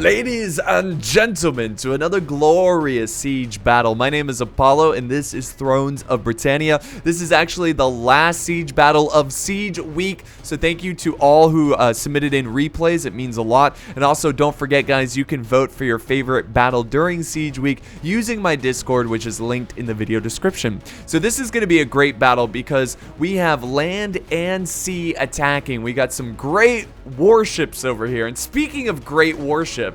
Ladies and gentlemen, to another glorious siege battle. My name is Apollo, and this is Thrones of Britannia. This is actually the last siege battle of Siege Week, so thank you to all who submitted in replays. It means a lot. And also, don't forget, guys, you can vote for your favorite battle during Siege Week using my Discord, which is linked in the video description. So this is going to be a great battle because we have land and sea attacking. We got some great warships over here. And speaking of great warships,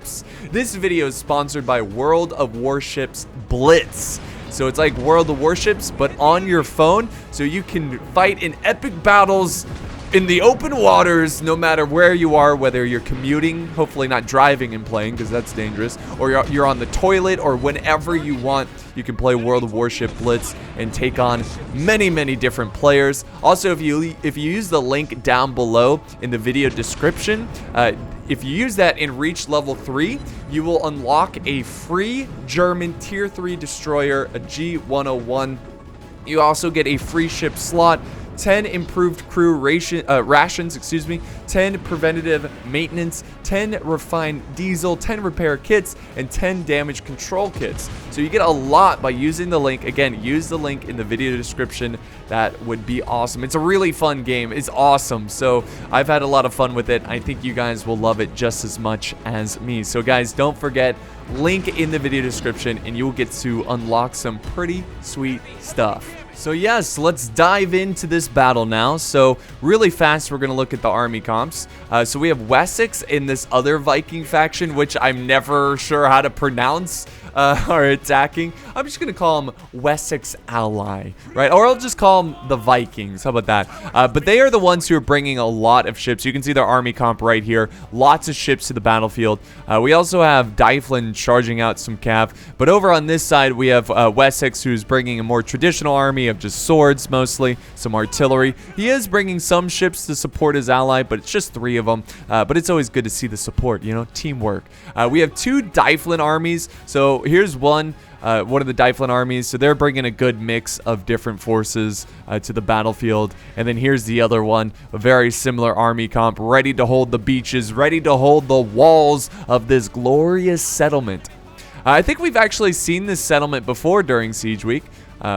this video is sponsored by World of Warships Blitz. So it's like World of Warships, but on your phone, so you can fight in epic battles in the open waters, no matter where you are, whether you're commuting, hopefully not driving and playing, because that's dangerous, or you're on the toilet, or whenever you want, you can play World of Warship Blitz and take on many different players. Also, if you use the link down below in the video description, if you use that and reach level 3, you will unlock a free German tier 3 destroyer, a G101. You also get a free ship slot, 10 improved crew rations, 10 preventative maintenance, 10 refined diesel, 10 repair kits, and 10 damage control kits. So you get a lot by using the link. Again, use the link in the video description. That would be awesome. It's a really fun game. It's awesome. So I've had a lot of fun with it. I think you guys will love it just as much as me. So guys, don't forget, link in the video description and you'll get to unlock some pretty sweet stuff. So yes, let's dive into this battle now. So really fast, we're going to look at the army comps. So we have Wessex in this other Viking faction, which I'm never sure how to pronounce, are attacking. I'm just going to call them Wessex Ally, right? Or I'll just call them the Vikings. How about that? But they are the ones who are bringing a lot of ships. You can see their army comp right here. Lots of ships to the battlefield. We also have Dyflin charging out some cav. But over on this side, we have Wessex, who's bringing a more traditional army of just swords mostly, some artillery. He is bringing some ships to support his ally, but it's just 3 of them. But it's always good to see the support, you know, teamwork. We have 2 Dyflin armies. So here's one of the Dyflin armies. So they're bringing a good mix of different forces to the battlefield. And then here's the other one, a very similar army comp, ready to hold the beaches, ready to hold the walls of this glorious settlement. I think we've actually seen this settlement before during Siege Week,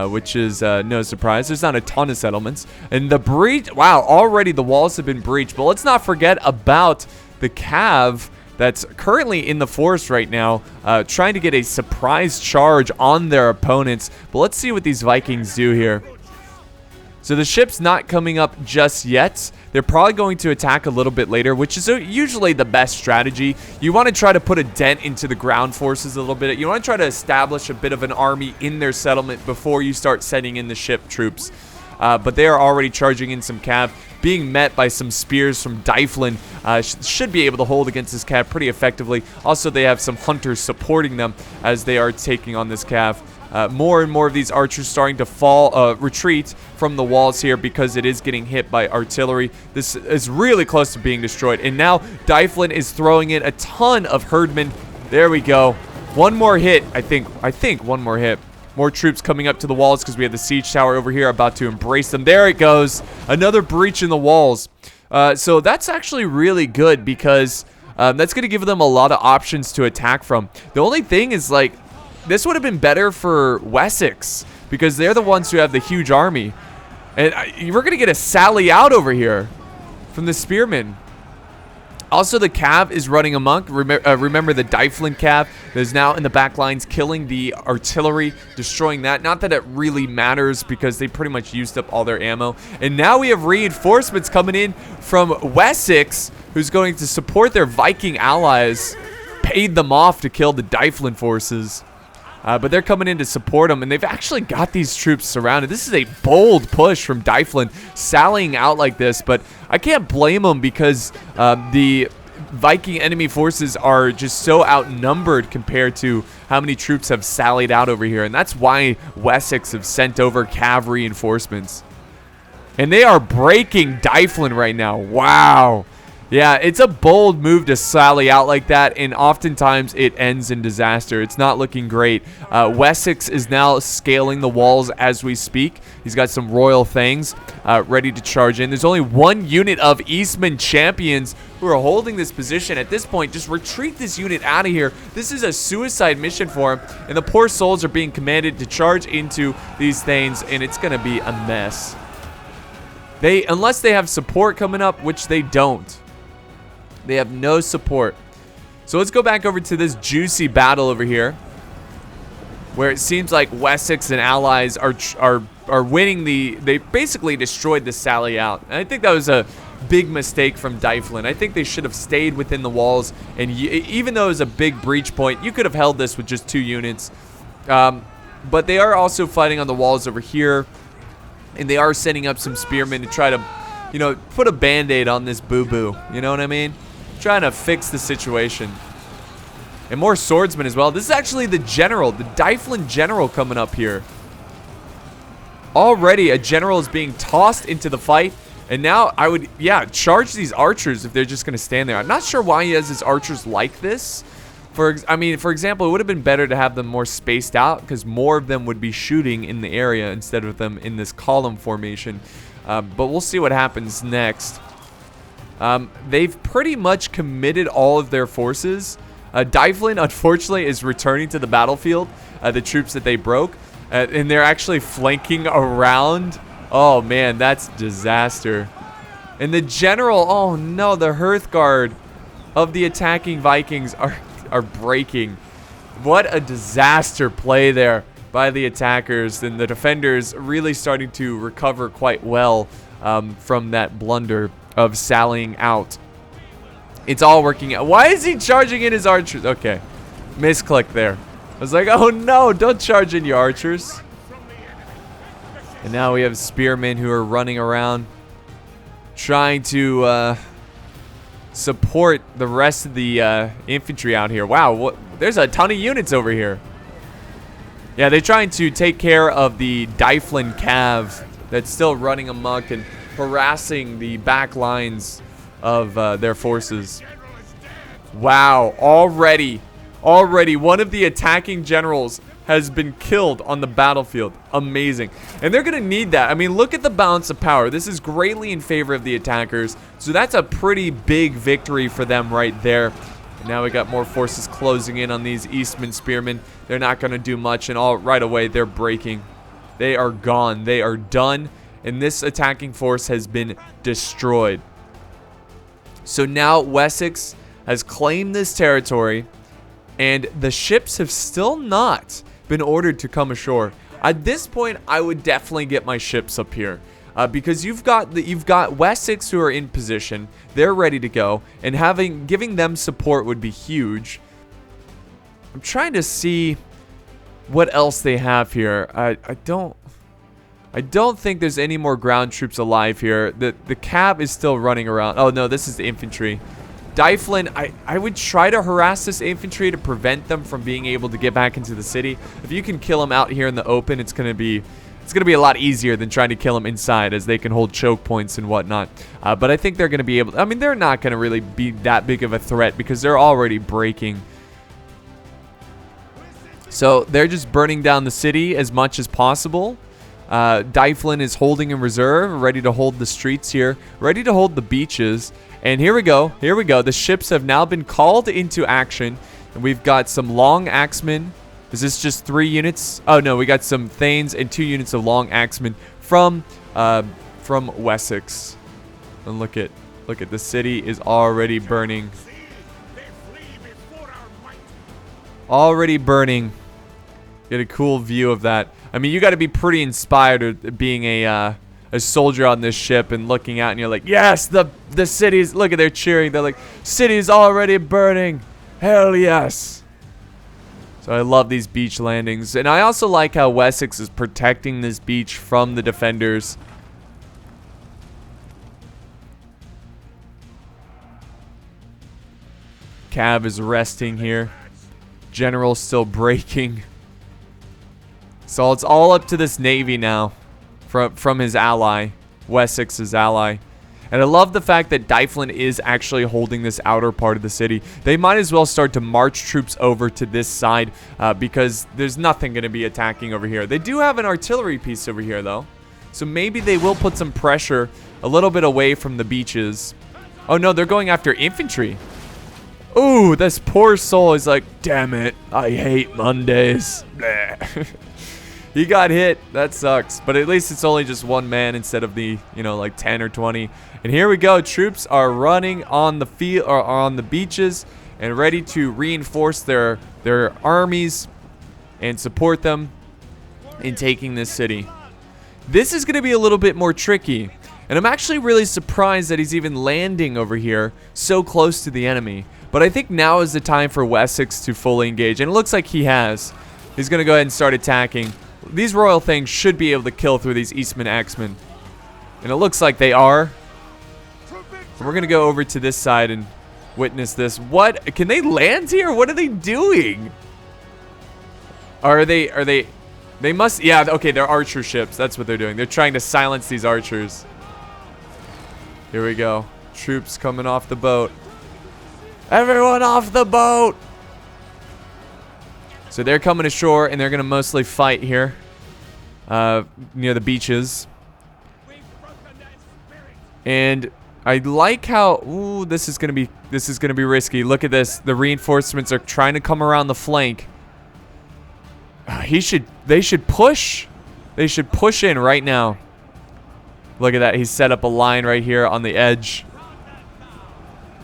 which is no surprise. There's not a ton of settlements. And the breach, wow, already the walls have been breached. But let's not forget about the cav that's currently in the forest right now, trying to get a surprise charge on their opponents. But let's see what these Vikings do here. So the ship's not coming up just yet. They're probably going to attack a little bit later, which is usually the best strategy. You want to try to put a dent into the ground forces a little bit. You want to try to establish a bit of an army in their settlement before you start sending in the ship troops. But they are already charging in some cav, being met by some spears from Dyflin. Should be able to hold against this cav pretty effectively. Also, they have some hunters supporting them as they are taking on this cav. More and more of these archers starting to retreat from the walls here because it is getting hit by artillery. This is really close to being destroyed. And now Dyflin is throwing in a ton of herdmen. There we go. One more hit, I think one more hit. More troops coming up to the walls because we have the siege tower over here about to embrace them. There it goes. Another breach in the walls. So that's actually really good because that's going to give them a lot of options to attack from. The only thing is, like, this would have been better for Wessex because they're the ones who have the huge army. And we're going to get a sally out over here from the spearmen. Also, the cav is running amok. Remember the Dyflin cav that is now in the back lines killing the artillery, destroying that. Not that it really matters because they pretty much used up all their ammo. And now we have reinforcements coming in from Wessex, who's going to support their Viking allies, paid them off to kill the Dyflin forces. But they're coming in to support them, and they've actually got these troops surrounded. This is a bold push from Dyflin, sallying out like this, but I can't blame them because the Viking enemy forces are just so outnumbered compared to how many troops have sallied out over here, and that's why Wessex have sent over cav reinforcements. And they are breaking Dyflin right now. Wow. Yeah, it's a bold move to sally out like that, and oftentimes it ends in disaster. It's not looking great. Wessex is now scaling the walls as we speak. He's got some royal things ready to charge in. There's only one unit of Eastman champions who are holding this position. At this point, just retreat this unit out of here. This is a suicide mission for him, and the poor souls are being commanded to charge into these things, and it's going to be a mess. Unless they have support coming up, which they don't. They have no support. So let's go back over to this juicy battle over here, where it seems like Wessex and allies are winning they basically destroyed the sally out. And I think that was a big mistake from Dyflin. I think they should have stayed within the walls, and even though it was a big breach point, you could have held this with just 2 units. But they are also fighting on the walls over here, and they are setting up some spearmen to try to, you know, put a band-aid on this boo-boo. You know what I mean? Trying to fix the situation. And more swordsmen as well. This is actually the general, the Dyflin general coming up here. Already a general is being tossed into the fight. And now I would, yeah, charge these archers if they're just going to stand there. I'm not sure why he has his archers like this. I mean, for example, it would have been better to have them more spaced out, because more of them would be shooting in the area instead of them in this column formation. But we'll see what happens next. They've pretty much committed all of their forces. Dyflin, unfortunately, is returning to the battlefield, the troops that they broke, and they're actually flanking around. Oh, man, that's disaster. And the general, oh, no, the Hearthguard of the attacking Vikings are breaking. What a disaster play there by the attackers, and the defenders really starting to recover quite well from that blunder of sallying out. It's all working out. Why is he charging in his archers? Okay, misclick there. I was like, oh no, don't charge in your archers. And now we have spearmen who are running around trying to support the rest of the infantry out here. Wow, there's a ton of units over here. Yeah, they're trying to take care of the Dyflin cav that's still running amok and harassing the back lines of their forces. Wow, already one of the attacking generals has been killed on the battlefield. Amazing. And they're going to need that. I mean, look at the balance of power. This is greatly in favor of the attackers. So that's a pretty big victory for them right there. And now we got more forces closing in on these Eastman spearmen. They're not going to do much, and right away they're breaking. They are gone. They are done. And this attacking force has been destroyed. So now Wessex has claimed this territory, and the ships have still not been ordered to come ashore. At this point, I would definitely get my ships up here, because you've got Wessex who are in position. They're ready to go, and giving them support would be huge. I'm trying to see what else they have here. I don't think there's any more ground troops alive here. The cab is still running around. Oh no, this is the infantry. Dyflin, I would try to harass this infantry to prevent them from being able to get back into the city. If you can kill them out here in the open, it's gonna be a lot easier than trying to kill them inside, as they can hold choke points and whatnot. But I think they're gonna be able. I mean, they're not gonna really be that big of a threat because they're already breaking. So they're just burning down the city as much as possible. Dyflin is holding in reserve, ready to hold the streets here, ready to hold the beaches. And here we go. Here we go. The ships have now been called into action. And we've got some long axemen. Is this just 3 units? Oh, no. We got some Thanes and 2 units of long axemen from Wessex. And look at the city is already burning. Already burning. Get a cool view of that. I mean, you got to be pretty inspired being a soldier on this ship and looking out, and you're like, yes, the city's. Look at they're cheering. They're like, city's already burning. Hell yes. So I love these beach landings, and I also like how Wessex is protecting this beach from the defenders. Cav is resting here. General's still breaking. So it's all up to this navy now from his ally, Wessex's ally. And I love the fact that Dyflin is actually holding this outer part of the city. They might as well start to march troops over to this side because there's nothing going to be attacking over here. They do have an artillery piece over here, though. So maybe they will put some pressure a little bit away from the beaches. Oh, no, they're going after infantry. Ooh, this poor soul is like, damn it, I hate Mondays. He got hit. That sucks. But at least it's only just one man instead of the, you know, like 10 or 20. And here we go. Troops are running on the field or on the beaches and ready to reinforce their armies and support them in taking this city. This is going to be a little bit more tricky. And I'm actually really surprised that he's even landing over here so close to the enemy. But I think now is the time for Wessex to fully engage. And it looks like he has. He's going to go ahead and start attacking. These royal things should be able to kill through these Eastman Axemen. And it looks like they are. So we're going to go over to this side and witness this. What? Can they land here? What are they doing? Are they must, yeah, okay, they're archer ships. That's what they're doing. They're trying to silence these archers. Here we go. Troops coming off the boat. Everyone off the boat! So they're coming ashore, and they're going to mostly fight here near the beaches. And I like how, ooh, this is going to be risky. Look at this. The reinforcements are trying to come around the flank. They should push. They should push in right now. Look at that. He's set up a line right here on the edge.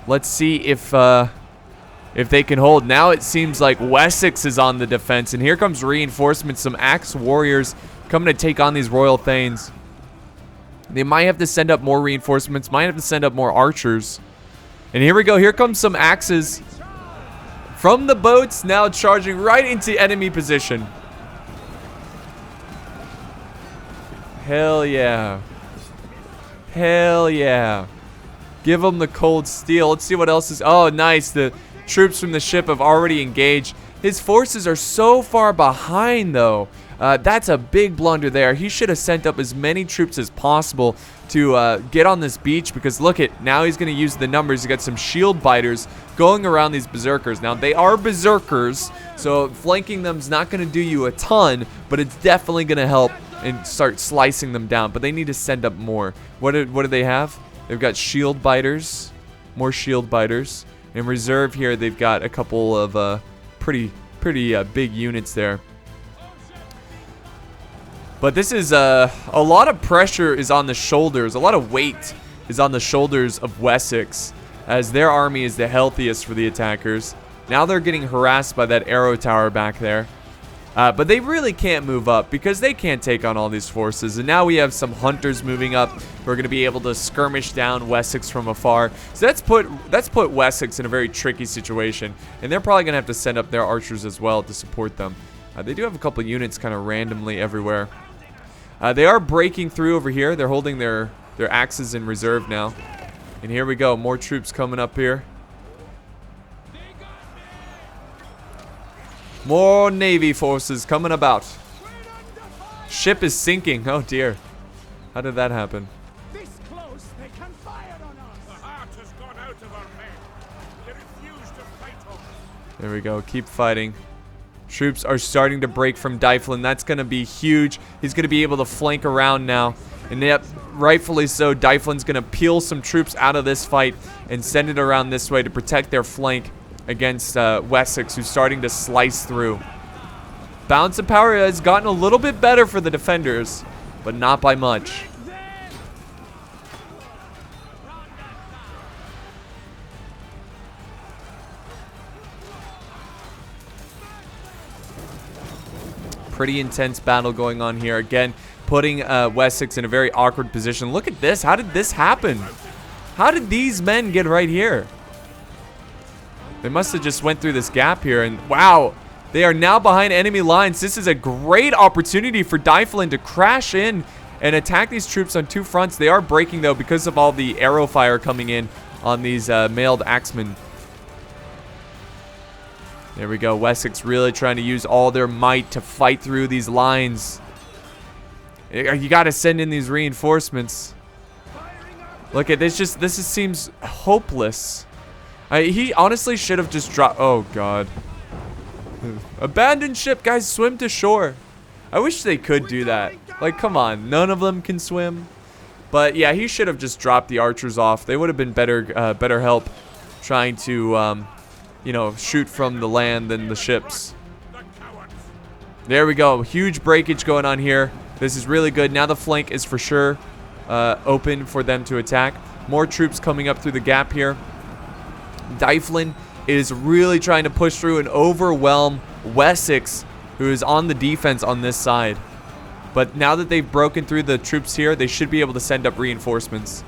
Let's see if they can hold. Now it seems like Wessex is on the defense, and here comes reinforcements. Some axe warriors coming to take on these royal thanes. They might have to send up more reinforcements. Might have to send up more archers. And here we go. Here comes some axes from the boats, now charging right into enemy position. Hell yeah. Hell yeah. Give them the cold steel. Let's see what else is. Oh, nice. The troops from the ship have already engaged. His forces are so far behind, though. That's a big blunder there. He should have sent up as many troops as possible to get on this beach, because look at, now he's going to use the numbers. He's got some shield biters going around these berserkers. Now, they are berserkers, so flanking them's not going to do you a ton, but it's definitely going to help and start slicing them down. But they need to send up more. What do they have? They've got shield biters, more shield biters. In reserve here, they've got a couple of pretty big units there. But this is a lot of pressure is on the shoulders. A lot of weight is on the shoulders of Wessex, as their army is the healthiest for the attackers. Now they're getting harassed by that arrow tower back there. But they really can't move up because they can't take on all these forces. And now we have some hunters moving up who are going to be able to skirmish down Wessex from afar. So that's put Wessex in a very tricky situation. And they're probably going to have to send up their archers as well to support them. They do have a couple units kind of randomly everywhere. They are breaking through over here. They're holding their axes in reserve now. And here we go. More troops coming up here. More Navy forces coming about. Ship is sinking. Oh dear. How did that happen? This close, they can fire on us. The heart has gone out of our men. They refuse to fight on. There we go. Keep fighting. Troops are starting to break from Dyflin. That's going to be huge. He's going to be able to flank around now. And yep, rightfully so, Dyflin's going to peel some troops out of this fight and send it around this way to protect their flank against Wessex, who's starting to slice through. Balance of power has gotten a little bit better for the defenders, but not by much. Pretty intense battle going on here. Again, putting Wessex in a very awkward position. Look at this. How did this happen? How did these men get right here? They must have just went through this gap here, and wow, they are now behind enemy lines. This is a great opportunity for Dyflin to crash in and attack these troops on two fronts. They are breaking, though, because of all the arrow fire coming in on these mailed axemen. There we go. Wessex really trying to use all their might to fight through these lines. You got to send in these reinforcements. Look at this. This seems hopeless. He honestly should have just dropped. Oh God. Abandon ship, guys. Swim to shore. I wish they could do that. Like, come on. None of them can swim. But yeah, he should have just dropped the archers off. They would have been better help trying to, you know, shoot from the land than the ships. There we go. Huge breakage going on here. This is really good. Now the flank is for sure open for them to attack. More troops coming up through the gap here. Dyflin is really trying to push through and overwhelm Wessex, who is on the defense on this side. But now that they've broken through the troops here, they should be able to send up reinforcements.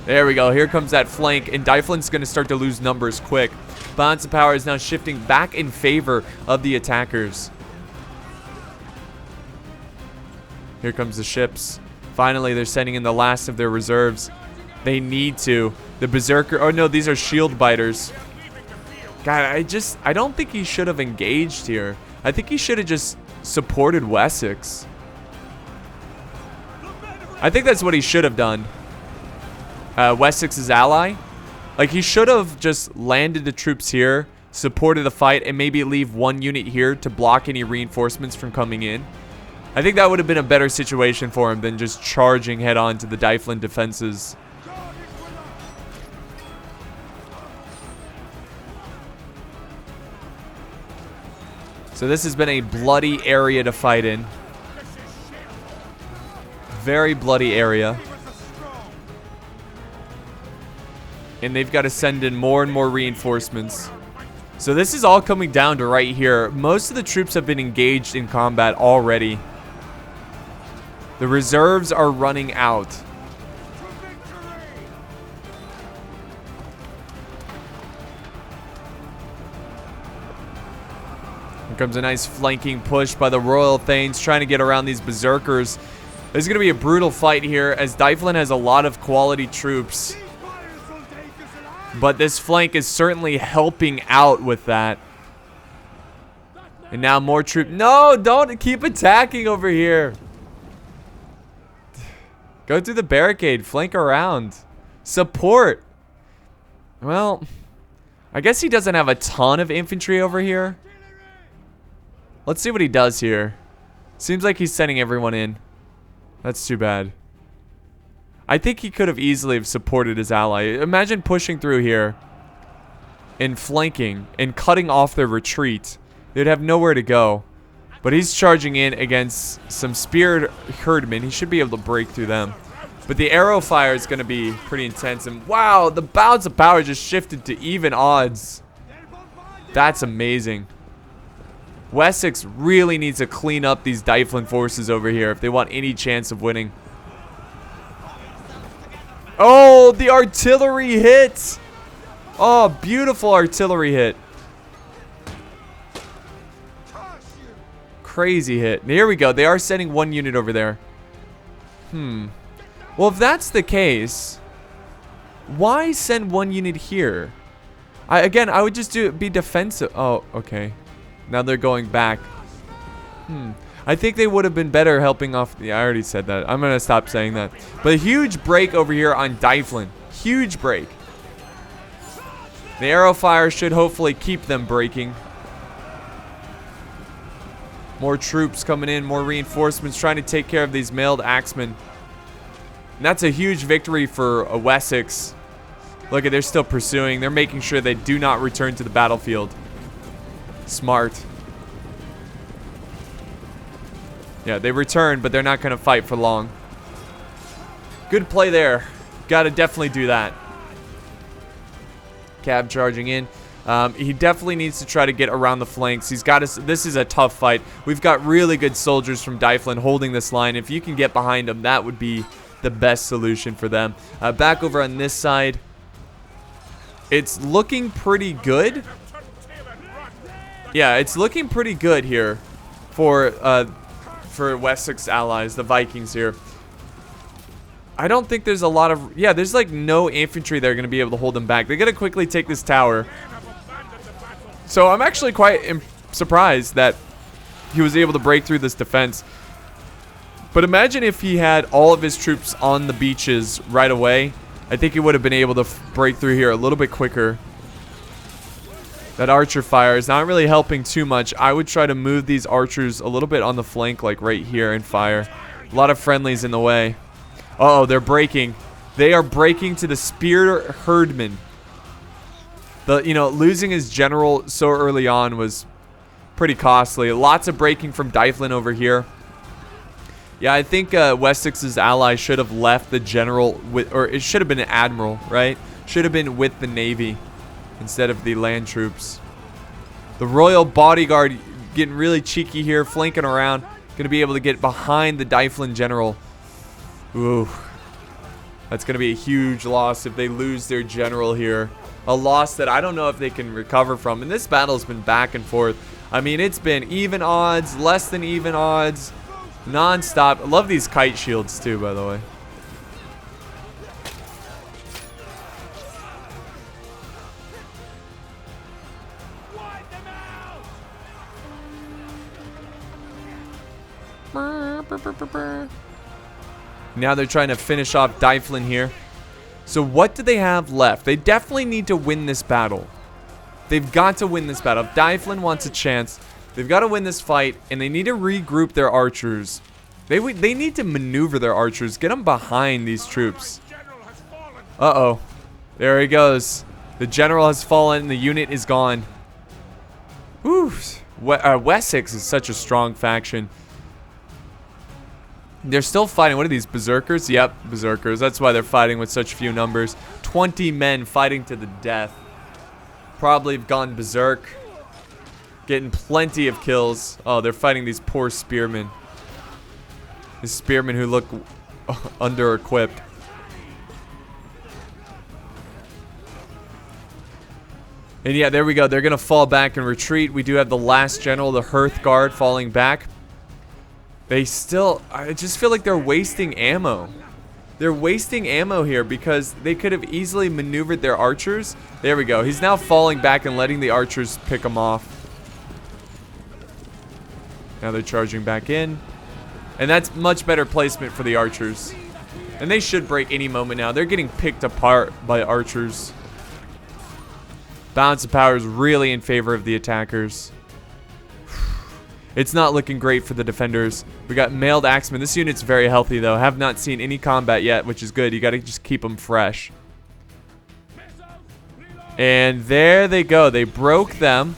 There we go. Here comes that flank, and Dyflin's going to start to lose numbers quick. Balance of power is now shifting back in favor of the attackers. Here comes the ships. Finally, they're sending in the last of their reserves. They need to. The Berserker... Oh, no, these are shield biters. God, I don't think he should have engaged here. I think he should have just supported Wessex. I think that's what he should have done. Wessex's ally. Like, he should have just landed the troops here, supported the fight, and maybe leave one unit here to block any reinforcements from coming in. I think that would have been a better situation for him than just charging head on to the Dyflin defenses. So this has been a bloody area to fight in. Very bloody area. And they've got to send in more and more reinforcements. So this is all coming down to right here. Most of the troops have been engaged in combat already. The reserves are running out. Here comes a nice flanking push by the Royal Thanes, trying to get around these berserkers. There's going to be a brutal fight here, as Dyflin has a lot of quality troops. But this flank is certainly helping out with that. And now more troops. No, don't keep attacking over here. Go through the barricade. Flank around. Support. Well, I guess he doesn't have a ton of infantry over here. Let's see what he does here. Seems like he's sending everyone in. That's too bad. I think he could have easily have supported his ally. Imagine pushing through here and flanking and cutting off their retreat. They'd have nowhere to go. But he's charging in against some speared herdmen. He should be able to break through them. But the arrow fire is going to be pretty intense. And wow, the balance of power just shifted to even odds. That's amazing. Wessex really needs to clean up these Dyflin forces over here if they want any chance of winning. Oh, the artillery hit. Oh, beautiful artillery hit. Crazy hit. Here we go. They are sending one unit over there. Well, if that's the case, why send one unit here? Again, I would just be defensive. Oh, okay. Now they're going back. I think they would have been better helping off. Yeah, I already said that. I'm going to stop saying that. But a huge break over here on Dyflin. Huge break. The arrow fire should hopefully keep them breaking. More troops coming in. More reinforcements trying to take care of these mailed axemen. And that's a huge victory for Wessex. Look, they're still pursuing. They're making sure they do not return to the battlefield. Smart. Yeah, they return, but they're not going to fight for long. Good play there. Got to definitely do that. Cab charging in. He definitely needs to try to get around the flanks. He's got to. This is a tough fight. We've got really good soldiers from Dyflin holding this line. If you can get behind them, that would be the best solution for them. Back over on this side. It's looking pretty good. Yeah, it's looking pretty good here for Wessex allies, the Vikings here. I don't think there's a lot of... Yeah, there's like no infantry that are going to be able to hold them back. They got to quickly take this tower. So I'm actually quite surprised that he was able to break through this defense. But imagine if he had all of his troops on the beaches right away. I think he would have been able to break through here a little bit quicker. That archer fire is not really helping too much. I would try to move these archers a little bit on the flank, like right here, and fire. A lot of friendlies in the way. Uh-oh, they're breaking. They are breaking to the spear herdman. Losing his general so early on was pretty costly. Lots of breaking from Dyflin over here. Yeah, I think Wessex's ally should have left the general with, or it should have been an admiral, right? Should have been with the navy instead of the land troops. The royal bodyguard getting really cheeky here, flanking around. Going to be able to get behind the Dyflin general. Ooh. That's going to be a huge loss if they lose their general here. A loss that I don't know if they can recover from. And this battle's been back and forth. I mean, it's been even odds, less than even odds, non-stop. I love these kite shields too, by the way. Now they're trying to finish off Dyflin here. So what do they have left? They definitely need to win this battle. They've got to win this battle. If Dyflin wants a chance, they've got to win this fight, and they need to regroup their archers. They need to maneuver their archers. Get them behind these troops. Uh-oh. There he goes. The general has fallen. The unit is gone. Whew. Wessex is such a strong faction. They're still fighting. What are these, berserkers? Yep, berserkers. That's why they're fighting with such few numbers. 20 men fighting to the death. Probably have gone berserk. Getting plenty of kills. Oh, they're fighting these poor spearmen. These spearmen who look under-equipped. And yeah, there we go. They're going to fall back and retreat. We do have the last general, the Hearth Guard, falling back. They still, I just feel like they're wasting ammo. They're wasting ammo here because they could have easily maneuvered their archers. There we go. He's now falling back and letting the archers pick him off. Now they're charging back in. And that's much better placement for the archers. And they should break any moment now. They're getting picked apart by archers. Balance of power is really in favor of the attackers. It's not looking great for the defenders. We got mailed axemen. This unit's very healthy, though. Have not seen any combat yet, which is good. You got to just keep them fresh. And there they go. They broke them.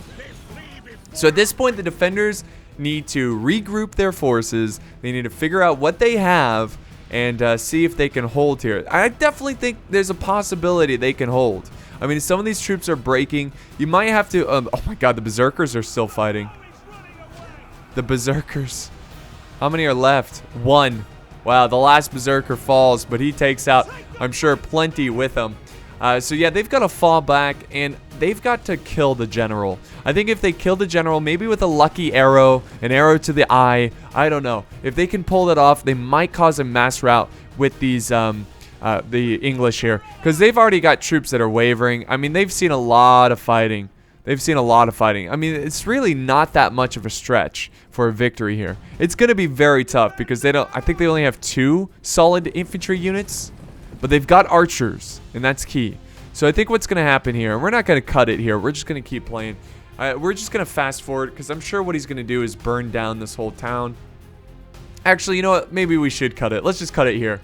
So at this point, the defenders need to regroup their forces. They need to figure out what they have and see if they can hold here. I definitely think there's a possibility they can hold. I mean, some of these troops are breaking. You might have to... oh my god, the berserkers are still fighting. The berserkers. How many are left? One. Wow, the last berserker falls, but he takes out, I'm sure, plenty with him. So yeah, they've got to fall back, and they've got to kill the general. I think if they kill the general, maybe with a lucky arrow, an arrow to the eye, I don't know. If they can pull that off, they might cause a mass rout with these, the English here. Because they've already got troops that are wavering. I mean, they've seen a lot of fighting. They've seen a lot of fighting. I mean, it's really not that much of a stretch for a victory here. It's going to be very tough because they don't. I think they only have 2 solid infantry units, but they've got archers, and that's key. So I think what's going to happen here, and we're not going to cut it here. We're just going to keep playing. We're just going to fast forward because I'm sure what he's going to do is burn down this whole town. Actually, you know what? Maybe we should cut it. Let's just cut it here.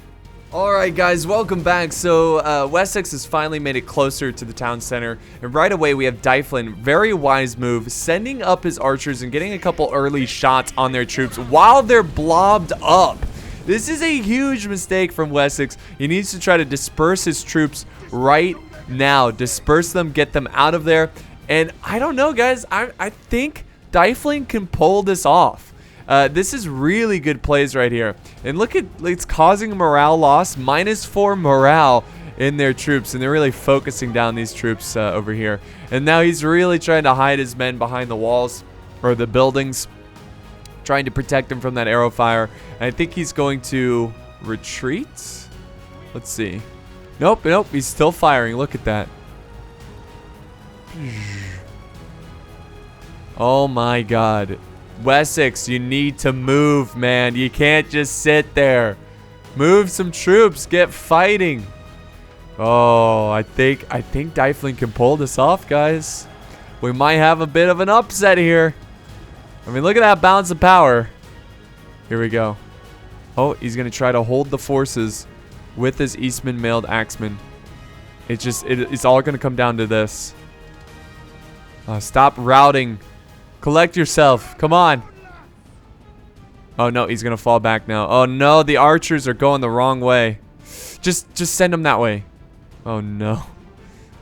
Alright guys, welcome back. So Wessex has finally made it closer to the town center, and right away we have Dyflin, very wise move, sending up his archers and getting a couple early shots on their troops while they're blobbed up. This is a huge mistake from Wessex. He needs to try to disperse his troops right now. Disperse them, get them out of there, and I don't know guys, I think Dyflin can pull this off. This is really good plays right here. And look at, it's causing morale loss. -4 morale in their troops. And they're really focusing down these troops over here. And now he's really trying to hide his men behind the walls or the buildings. Trying to protect them from that arrow fire. And I think he's going to retreat. Let's see. Nope, nope. He's still firing. Look at that. Oh my god. Wessex, you need to move, man. You can't just sit there. Move some troops. Get fighting. Oh, I think Dyflin can pull this off, guys. We might have a bit of an upset here. I mean, look at that balance of power. Here we go. Oh, he's going to try to hold the forces with his Eastman mailed axeman. It's all going to come down to this. Stop routing. Collect yourself. Come on. Oh, no. He's going to fall back now. Oh, no. The archers are going the wrong way. Just send them that way. Oh, no. All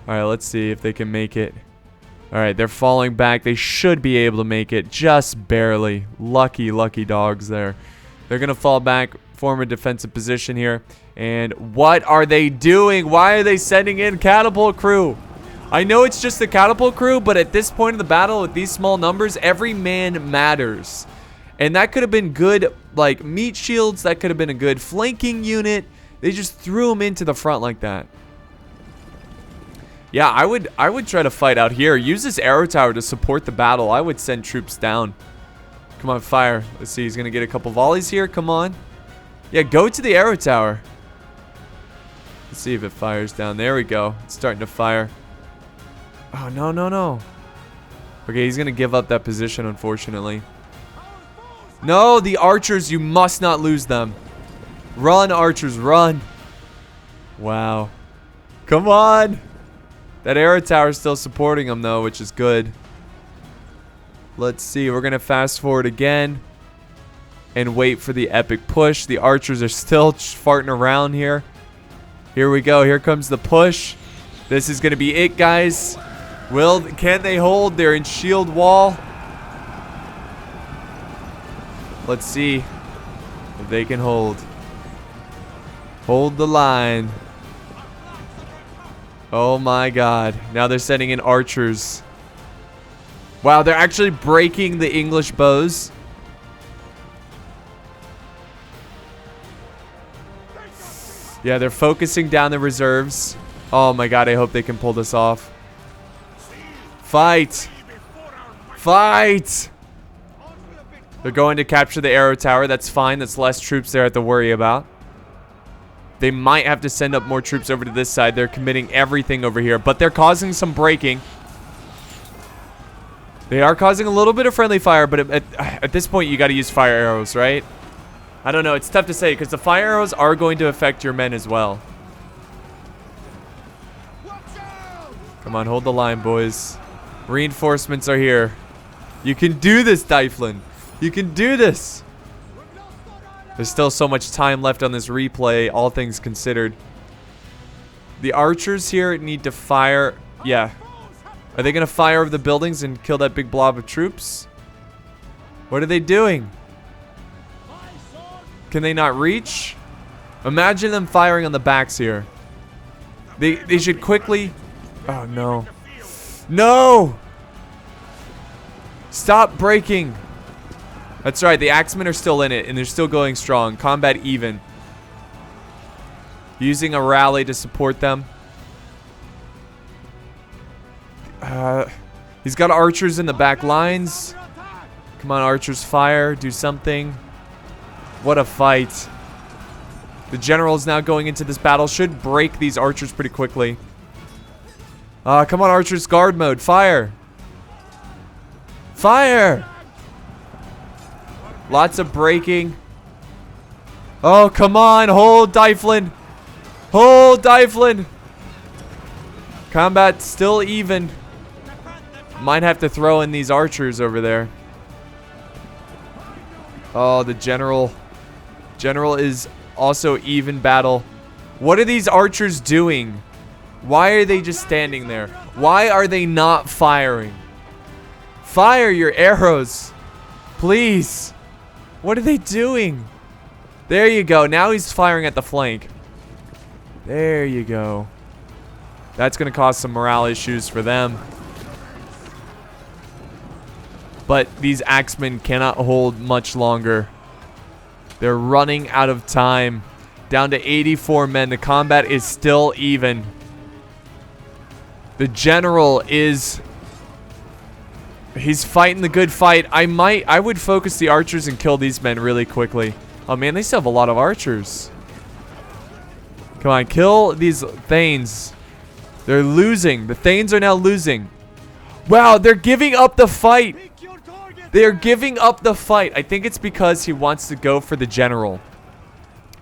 right. Let's see if they can make it. All right. They're falling back. They should be able to make it. Just barely. Lucky, lucky dogs there. They're going to fall back. Form a defensive position here. And what are they doing? Why are they sending in catapult crew? I know it's just the catapult crew, but at this point in the battle with these small numbers, every man matters. And that could have been good, like, meat shields. That could have been a good flanking unit. They just threw them into the front like that. Yeah, I would try to fight out here. Use this arrow tower to support the battle. I would send troops down. Come on, fire. Let's see. He's going to get a couple volleys here. Come on. Yeah, go to the arrow tower. Let's see if it fires down. There we go. It's starting to fire. Oh, no, no, no. Okay, he's going to give up that position, unfortunately. No, the archers, you must not lose them. Run, archers, run. Wow. Come on. That arrow tower is still supporting them, though, which is good. Let's see. We're going to fast forward again and wait for the epic push. The archers are still farting around here. Here we go. Here comes the push. This is going to be it, guys. Can they hold? They're in shield wall. Let's see if they can hold. Hold the line. Oh my god. Now they're sending in archers. Wow, they're actually breaking the English bows. Yeah, they're focusing down the reserves. Oh my god, I hope they can pull this off. Fight! Fight! They're going to capture the arrow tower. That's fine. That's less troops there to worry about. They might have to send up more troops over to this side. They're committing everything over here, but they're causing some breaking. They are causing a little bit of friendly fire, but at this point, you got to use fire arrows, right? I don't know. It's tough to say because the fire arrows are going to affect your men as well. Come on, hold the line, boys. Reinforcements are here. You can do this, Dyflin. You can do this. There's still so much time left on this replay, all things considered. The archers here need to fire. Yeah. Are they going to fire over the buildings and kill that big blob of troops? What are they doing? Can they not reach? Imagine them firing on the backs here. They should quickly... Oh, no. No! Stop breaking. That's right. The axemen are still in it, and they're still going strong. Combat even. Using a rally to support them. He's got archers in the back lines. Come on, archers, fire. Do something. What a fight. The general is now going into this battle. Should break these archers pretty quickly. Come on, archers, guard mode. Fire. Fire. Lots of breaking. Oh, come on. Hold, Dyflin. Hold, Dyflin. Combat still even. Might have to throw in these archers over there. Oh, the general. General is also even battle. What are these archers doing? Why are they just standing there? Why are they not firing? Fire your arrows. Please. What are they doing? There you go. Now he's firing at the flank. There you go. That's going to cause some morale issues for them. But these axemen cannot hold much longer. They're running out of time. Down to 84 men. The combat is still even. The general is He's fighting the good fight. I would focus the archers and kill these men really quickly. Oh man, they still have a lot of archers. Come on, kill these Thanes. They're losing. The Thanes are now losing. Wow, they're giving up the fight. They're giving up the fight. I think it's because he wants to go for the general.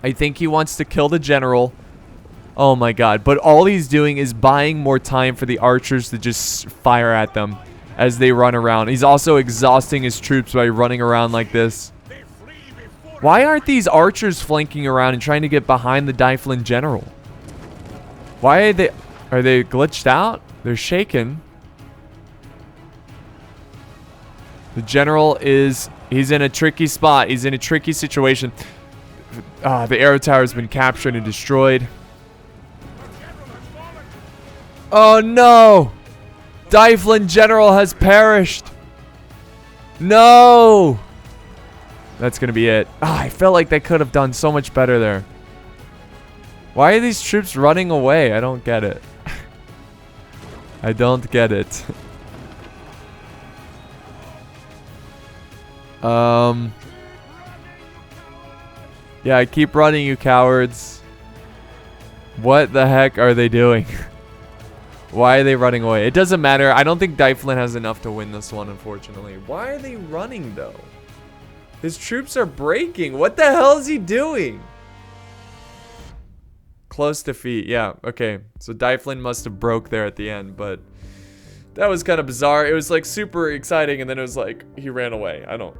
I think he wants to kill the general. Oh my god. But all he's doing is buying more time for the archers to just fire at them as they run around. He's also exhausting his troops by running around like this. Why aren't these archers flanking around and trying to get behind the Dyflin general? Why are they... Are they glitched out? They're shaken. The general is... He's in a tricky spot. He's in a tricky situation. The arrow tower has been captured and destroyed. Oh no! Dyflin general has perished. No! That's gonna be it. I felt like they could have done so much better there. Why are these troops running away? I don't get it. I don't get it. Yeah, keep running, you cowards. What the heck are they doing? Why are they running away? It doesn't matter. I don't think Dyflin has enough to win this one, unfortunately. Why are they running, though? His troops are breaking. What the hell is he doing? Close defeat. Yeah, okay. So Dyflin must have broke there at the end, but that was kind of bizarre. It was like super exciting, and then it was like he ran away. I don't.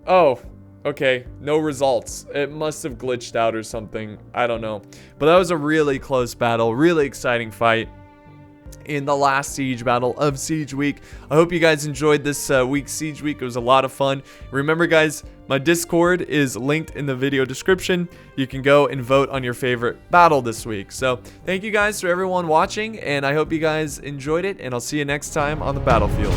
Oh, okay. No results. It must have glitched out or something. I don't know. But that was a really close battle. Really exciting fight in the last siege battle of Siege Week. I hope you guys enjoyed this week's Siege Week. It was a lot of fun. Remember, guys, my Discord is linked in the video description. You can go and vote on your favorite battle this week. So thank you guys for everyone watching, and I hope you guys enjoyed it, and I'll see you next time on the battlefield.